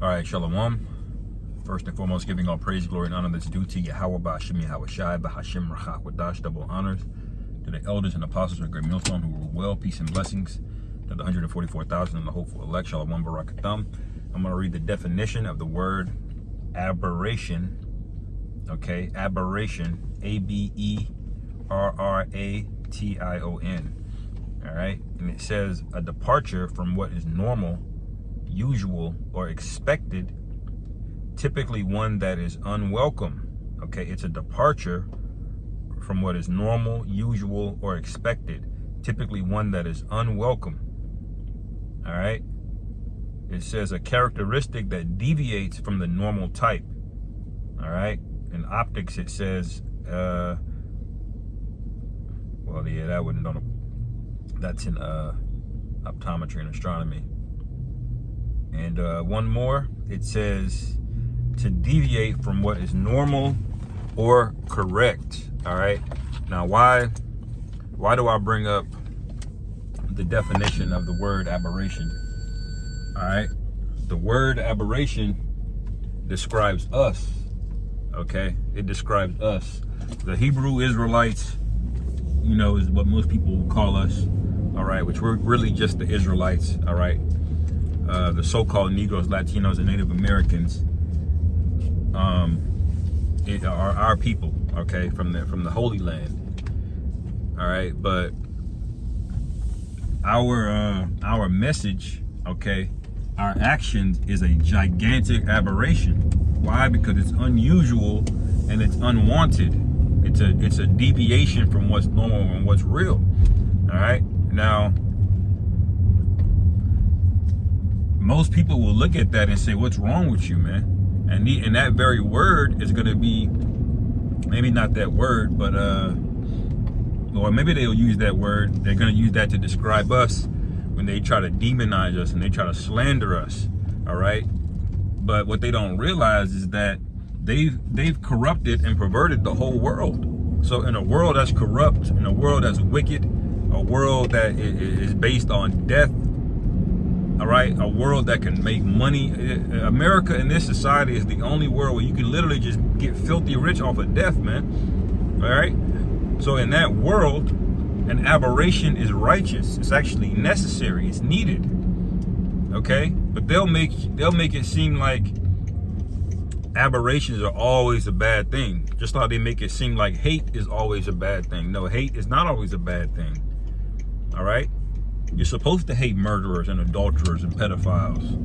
All right, Shalom. First and foremost, giving all praise, glory, and honor that's due to Yahweh, Ba'Hashem, Yahweh Shai, Ba'Hashem, Rachach, Wadash, double honors to the elders and apostles of the great millstone who rule well, peace and blessings to the 144,000 and the hopeful elect. Shalom, Barakatam. I'm going to read the definition of the word aberration. Okay, aberration, A-B-E-R-R-A-T-I-O-N. All right, and it says a departure from what is normal, usual, or expected, typically one that is unwelcome. Okay, it's a departure from what is normal, usual, or expected, typically one that is unwelcome. All right, it says a characteristic that deviates from the normal type. All right, in optics it says well, yeah, that wouldn't know. That's in optometry and astronomy. And one more, it says to deviate from what is normal or correct. All right, now why do I bring up the definition of the word aberration? All right, the word aberration describes us. Okay, it describes us, the Hebrew Israelites, you know, is what most people will call us. All right, which we're really just the Israelites. All right, the so-called Negroes, Latinos, and Native Americans are our people. Okay, from the Holy Land. All right, but our message, okay, our actions is a gigantic aberration. Why? Because it's unusual and it's unwanted. It's a deviation from what's normal and what's real. All right. Now, most people will look at that and say, "What's wrong with you, man?" And that very word is going to be, maybe not that word, but or maybe they'll use that word. They're going to use that to describe us when they try to demonize us and they try to slander us. All right. But what they don't realize is that they've corrupted and perverted the whole world. So in a world that's corrupt, in a world that's wicked, a world that is based on death, all right, a world that can make money. America in this society is the only world where you can literally just get filthy rich off of death, man. All right. So in that world, an aberration is righteous. It's actually necessary. It's needed. Okay, but they'll make it seem like aberrations are always a bad thing. Just like they make it seem like hate is always a bad thing. No, hate is not always a bad thing. All right, you're supposed to hate murderers and adulterers and pedophiles.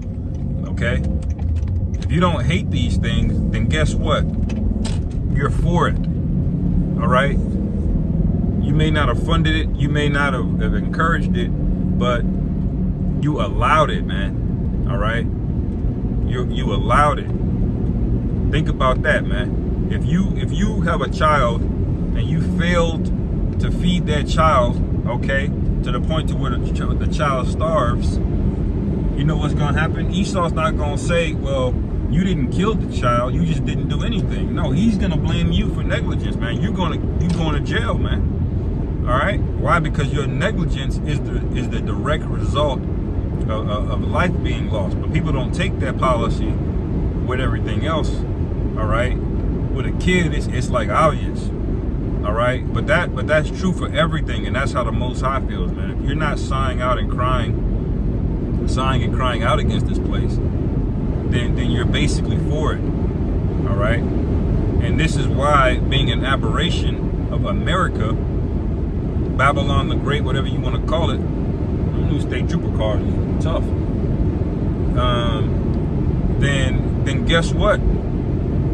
Okay, if you don't hate these things, then guess what? You're for it. All right, you may not have funded it, you may not have encouraged it, but you allowed it, man. All right, you allowed it. Think about that, man. If you have a child and you failed to feed that child, okay, to the point to where the child starves, you know what's gonna happen? Esau's not gonna say, "Well, you didn't kill the child, you just didn't do anything." No, he's gonna blame you for negligence, man. You're going to jail, man. All right. Why? Because your negligence is the direct result of life being lost. But people don't take that policy with everything else. All right. With a kid, it's like obvious. All right. But that's true for everything, and that's how the Most High feels, man. If you're not sighing and crying out against this place, then you're basically for it. All right. And this is why, being an aberration of America, Babylon the Great, whatever you want to call it, new state trooper cars is tough. Then guess what?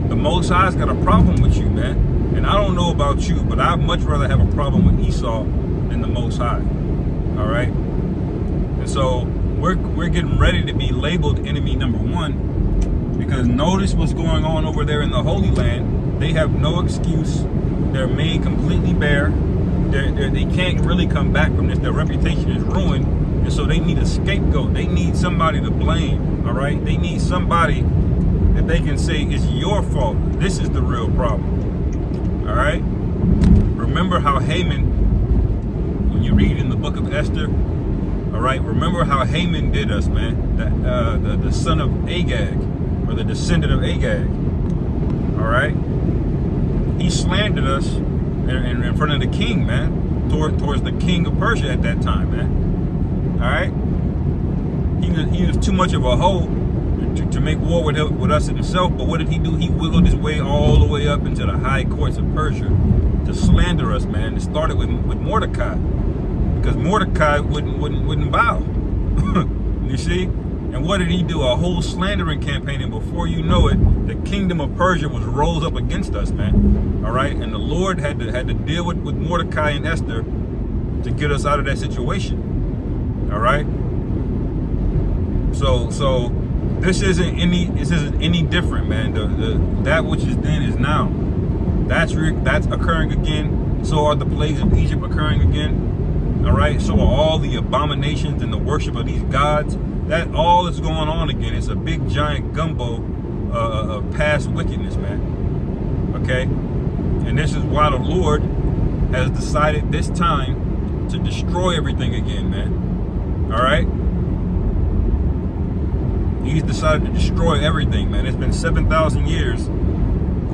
The Most High's got a problem with you, man. And I don't know about you, but I'd much rather have a problem with Esau than the Most High. All right. And so we're getting ready to be labeled enemy number one, because notice what's going on over there in the Holy Land. They have no excuse. They're made completely bare. They can't really come back from this. Their reputation is ruined, and so they need a scapegoat. They need somebody to blame. All right, they need somebody that they can say, "It's your fault. This is the real problem." All right. Remember how Haman, when you read in the book of Esther, All right, remember how Haman did us, man. The son of Agag, or the descendant of Agag. All right, he slandered us in front of the king, man, towards the king of Persia at that time, man. All right, he was too much of a hoe to make war with us himself. But what did he do? He wiggled his way all the way up into the high courts of Persia to slander us, man. It started with Mordecai, because Mordecai wouldn't bow. You see? And what did he do? A whole slandering campaign, and before you know it, the kingdom of Persia was rose up against us, man. All right, and the Lord had to deal with Mordecai and Esther to get us out of that situation. All right. So this isn't any different, man. That which is then is now. That's occurring again. So are the plagues of Egypt occurring again. All right. So are all the abominations and the worship of these gods. That all is going on again. It's a big giant gumbo of past wickedness, man. Okay. And this is why the Lord has decided this time to destroy everything again, man. All right. He's decided to destroy everything, man. It's been 7,000 years,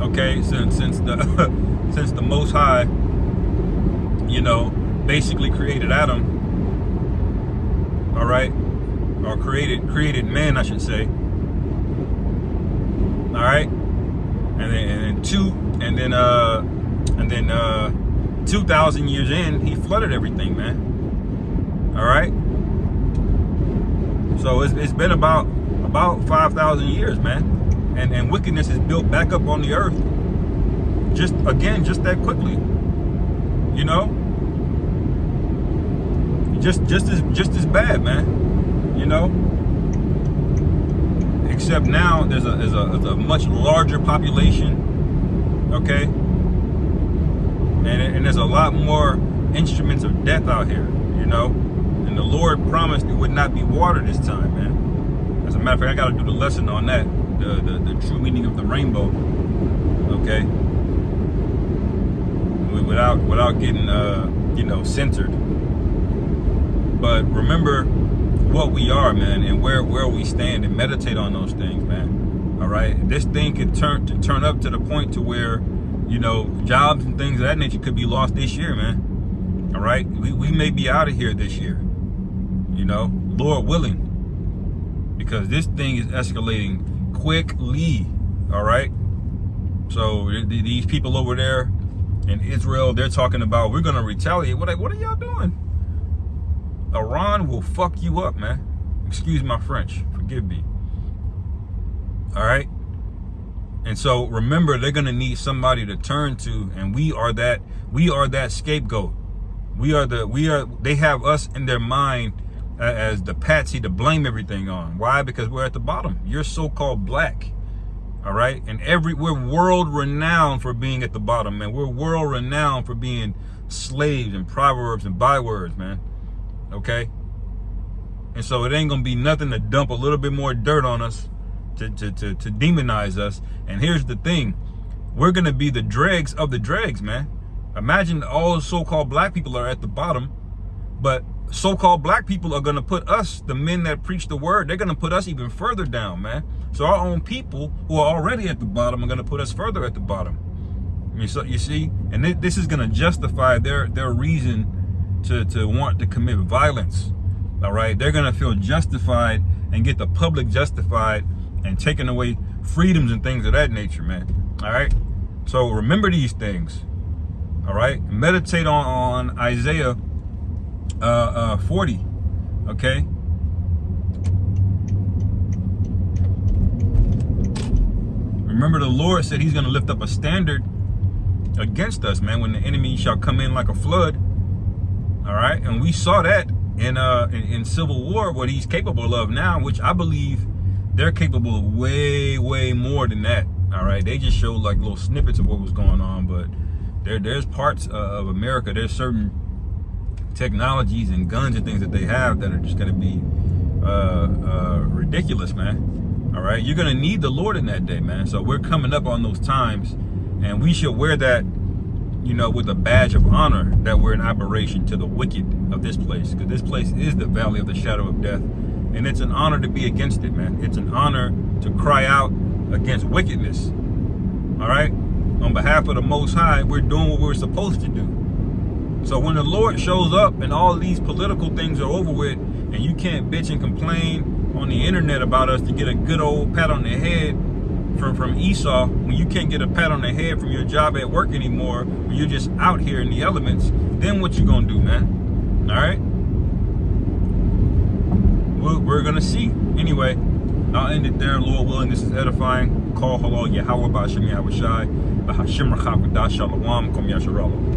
okay, since the Most High, basically created Adam. All right, or created man, I should say. All right, and then 2,000 years in, he flooded everything, man. All right, so it's been about 5,000 years, man, and wickedness is built back up on the earth just that quickly, just as bad, man, except now there's a much larger population, okay, and there's a lot more instruments of death out here, and the Lord promised it would not be water this time, man. As a matter of fact, I got to do the lesson on that, the true meaning of the rainbow, okay? Without getting, censored. But remember what we are, man, and where we stand, and meditate on those things, man. All right, this thing could turn up to the point to where, jobs and things of that nature could be lost this year, man. All right, we may be out of here this year, Lord willing. Because this thing is escalating quickly, all right? So these people over there in Israel, they're talking about, we're going to retaliate. What are y'all doing? Iran will fuck you up, man. Excuse my French. Forgive me. All right? And so remember, they're going to need somebody to turn to, and we are that scapegoat. They have us in their mind as the patsy to blame everything on. Why? Because we're at the bottom. You're so-called black. All right? And we're world renowned for being at the bottom, man. We're world renowned for being slaves and proverbs and bywords, man. Okay? And so it ain't gonna be nothing to dump a little bit more dirt on us to demonize us. And here's the thing. We're gonna be the dregs of the dregs, man. Imagine all the so-called black people are at the bottom, but so-called black people are going to put us, the men that preach the word, they're going to put us even further down, man. So our own people who are already at the bottom are going to put us further at the bottom. I mean, so you see, and this is going to justify their reason to want to commit violence. All right, they're going to feel justified and get the public justified and taking away freedoms and things of that nature, man. All right, so remember these things. All right, meditate on Isaiah 40, okay? Remember, the Lord said he's going to lift up a standard against us, man, when the enemy shall come in like a flood. All right, and we saw that in Civil War, what he's capable of now, which I believe they're capable of way more than that. All right, they just showed like little snippets of what was going on, but there's parts of America, there's certain technologies and guns and things that they have that are just going to be ridiculous, man. All right, you're going to need the Lord in that day, man. So we're coming up on those times, and we should wear that you know, with a badge of honor that we're an aberration to the wicked of this place, because this place is the valley of the shadow of death, and it's an honor to be against it, man. It's an honor to cry out against wickedness. All right, on behalf of the Most High, we're doing what we're supposed to do. So when the Lord shows up and all these political things are over with, and you can't bitch and complain on the internet about us to get a good old pat on the head from Esau, when you can't get a pat on the head from your job at work anymore, when you're just out here in the elements, then what you gonna do, man? All right, we're gonna see. Anyway, I'll end it there. Lord willing, this is edifying. Call halal Yahweh Ba'Shem Yahweh Shai B'Hashem Rachak V'Das Shalom Kom Yasharallah.